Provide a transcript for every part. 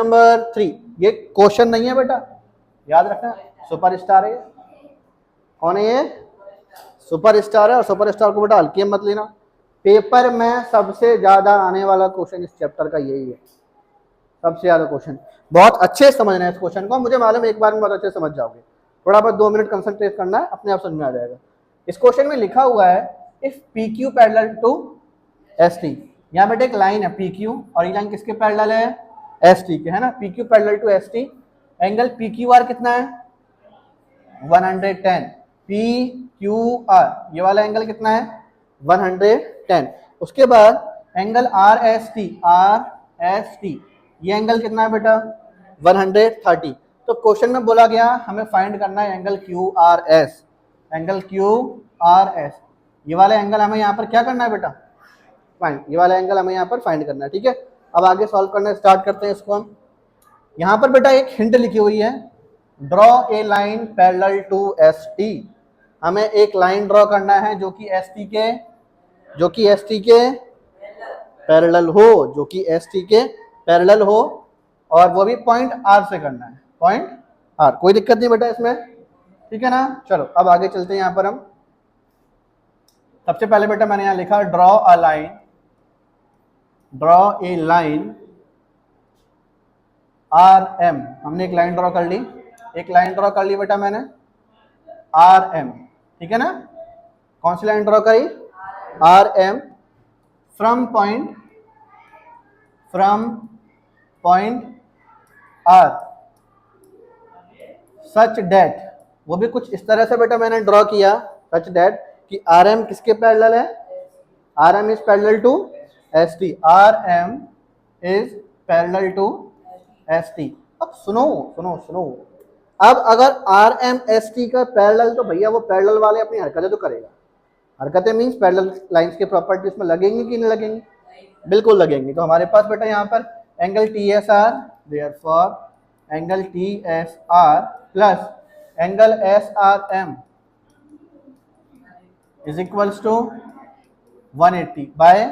Number 3, ये question नहीं है बेटा, याद रखना। सुपरस्टार है, कौन है ये? सुपरस्टार है, और सुपरस्टार को बेटा हल्की मत लेना। पेपर में सबसे ज्यादा आने वाला क्वेश्चन इस चैप्टर का यही है, सबसे ज्यादा क्वेश्चन। बहुत अच्छे समझना है इस क्वेश्चन को, मुझे मालूम है एक बार में बहुत अच्छे समझ जाओगे, थोड़ा बहुत 2 मिनट कंसंट्रेट करना है, अपने आप समझ में आ जाएगा। इस क्वेश्चन में लिखा हुआ है if P Q parallel to S T. यहाँ बेटा एक लाइन है पी क्यू, और ये लाइन किसके पैरेलल है? एस टी के, है ना। P Q parallel to S T, angle P Q R कितना है? 110। पी क्यू आर ये वाला एंगल कितना है? 110। उसके बाद एंगल आर एस टी, ये एंगल कितना है बेटा? 130। तो क्वेश्चन में बोला गया हमें फाइंड करना है angle Q R S. Angle Q R S, ये वाला एंगल हमें यहाँ पर क्या करना है बेटा? फाइंड। ये वाला एंगल हमें यहाँ पर फाइंड करना है, ठीक है। अब आगे सॉल्व करना स्टार्ट करते हैं इसको हम। यहाँ पर बेटा एक हिंट लिखी हुई है, draw a line parallel to S T. हमें एक लाइन ड्रॉ करना है जो कि एस टी के पैरेलल हो, जो कि एस टी के पैरेलल हो, और वो भी पॉइंट आर से करना है, पॉइंट आर। कोई दिक्कत नहीं बेटा इसमें, ठीक है ना। चलो अब आगे चलते हैं। यहाँ पर हम सबसे पहले बेटा मैंने यहाँ लिखा draw a line R M. हमने एक लाइन ड्रॉ कर ली, बेटा मैंने आर एम, ठीक है ना। कौन सी लाइन ड्रॉ करी? R M from point R such that, वो भी कुछ इस तरह से बेटा मैंने ड्रॉ किया, सच डेट कि आर एम किसके पैरेलल है? R M is parallel to S T. R M is parallel to S T. अब सुनो, अब अगर आर एम एस टी का पैरेलल, तो भैया वो पैरेलल वाले अपनी हरकतें तो करेगा। हरकतें मीन्स पैरेलल लाइंस के प्रॉपर्टी उसमें लगेंगी कि नहीं लगेंगी? बिल्कुल लगेंगी। तो हमारे पास बेटा यहाँ पर angle T S R, therefore angle T S R plus angle S R M is equals to 180 बाय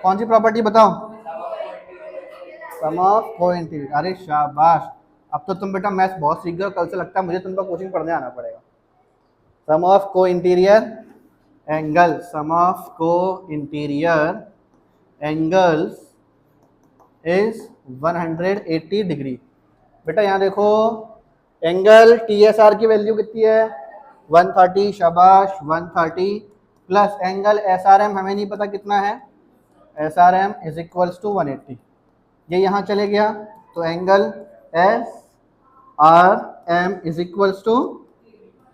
कौन सी प्रॉपर्टी बताओ? Sum of cointerior. अरे शाबाश, अब तो तुम बेटा मैथ्स बहुत सीख गए हो, कल से लगता है मुझे तुम पर कोचिंग पढ़ने आना पड़ेगा। Sum of cointerior angle, sum of cointerior angles is 180 degree. बेटा यहाँ देखो एंगल टी एस आर की वैल्यू कितनी है? 130, शाबाश 130, plus angle S R M हमें नहीं पता कितना है, S R M is equals to 180। ये यहाँ चले गया, तो angle S R M is equals to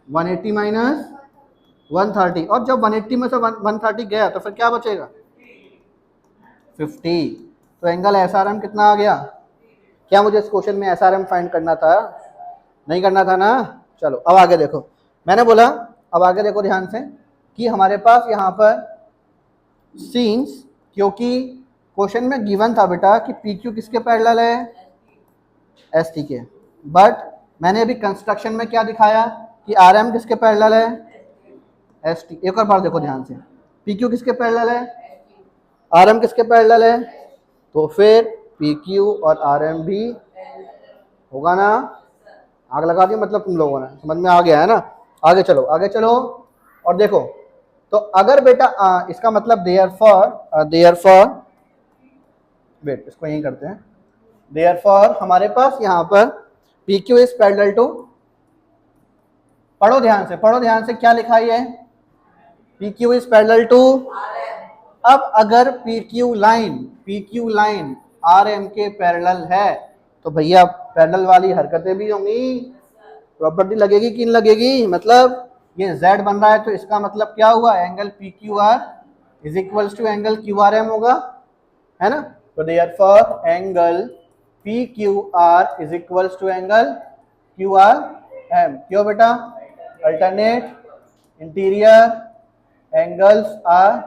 180 minus 130, और जब 180 में से 130 गया तो फिर क्या बचेगा? 50। तो एंगल एस आर एम कितना आ गया? क्या मुझे इस क्वेश्चन में एस आर एम फाइंड करना था? नहीं करना था ना। चलो अब आगे देखो, मैंने बोला अब आगे देखो ध्यान से कि हमारे पास यहाँ पर सीन्स, क्योंकि क्वेश्चन में गिवन था बेटा कि पी क्यू किसके पैरेलल है? एस टी के, बट मैंने अभी कंस्ट्रक्शन में क्या दिखाया कि आर एम किसके पैरेलल है? S T. एक और बार देखो ध्यान से, पी क्यू किसके पैरेलल है? आर एम किसके पैरेलल है? तो फिर पी क्यू और आर एम भी होगा ना। आग लगा दी मतलब तुम लोगों ने, समझ में आ गया है ना। आगे चलो और देखो, तो अगर बेटा इसका मतलब देयरफॉर वेट, इसको यहीं करते हैं। देयरफॉर हमारे पास यहाँ पर P Q is parallel to, पढ़ो ध्यान से क्या लिखा है? P Q is parallel to. अब अगर P Q line R M के पैरेलल है तो भैया पैरेलल वाली हरकतें भी होंगी, प्रॉपर्टी लगेगी कि नहीं लगेगी? मतलब ये z बन रहा है तो इसका मतलब क्या हुआ? Angle P Q R is equals to angle Q R M होगा, है ना। तो therefore angle P Q R is equals to angle Q R M. क्यों बेटा? अल्टरनेट इंटीरियर एंगल्स आर,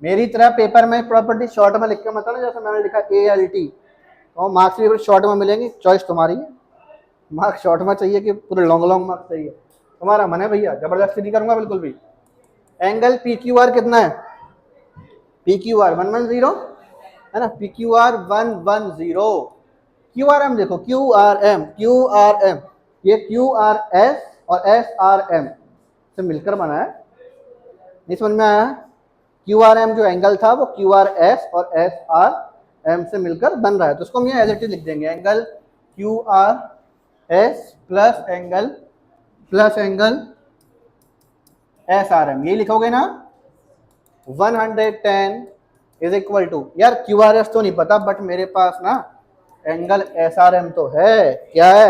मेरी तरह पेपर में प्रॉपर्टी शॉर्ट में लिख के मत ना, जैसे मैंने लिखा ए एल टी, तो मार्क्स भी शॉर्ट में मिलेंगे, चॉइस तुम्हारी है। मार्क्स शॉर्ट में चाहिए कि पूरे लॉन्ग मार्क्स चाहिए, तुम्हारा मन है भैया, जबरदस्ती नहीं करूंगा बिल्कुल भी। एंगल पी क्यू आर कितना है? पी क्यू आर 110, है ना, P Q R 110। Q R M देखो, क्यू आर एम, ये क्यू आर एस और एस आर एम से मिलकर बना है, नहीं समझ में आया? क्यू आर एम जो एंगल था वो क्यू आर एस और एस आर एम से मिलकर बन रहा है, तो उसको हम यहाँ एज इट इज लिख देंगे, angle Q R S plus angle S R M, यही लिखोगे ना। 110 इज इक्वल टू, यार क्यू आर एस तो नहीं पता, बट मेरे पास ना एंगल एस आर एम तो है, क्या है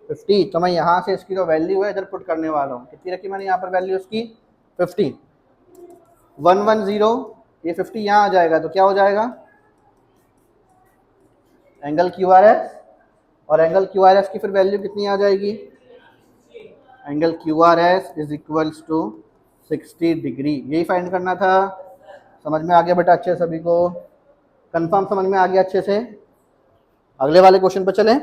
50, तो मैं यहाँ से इसकी जो वैल्यू है इधर पुट करने वाला हूँ। कितनी रखी मैंने यहाँ पर वैल्यू इसकी 50, 110, ये 50 यहाँ आ जाएगा तो क्या हो जाएगा, एंगल क्यू आर एस, और एंगल क्यू आर एस की फिर वैल्यू कितनी आ जाएगी, angle Q R S is equals to 60 degree, यही फाइंड करना था। समझ में आ गया बेटा अच्छे सभी को? कंफर्म समझ में आ गया अच्छे से? अगले वाले क्वेश्चन पर चलें।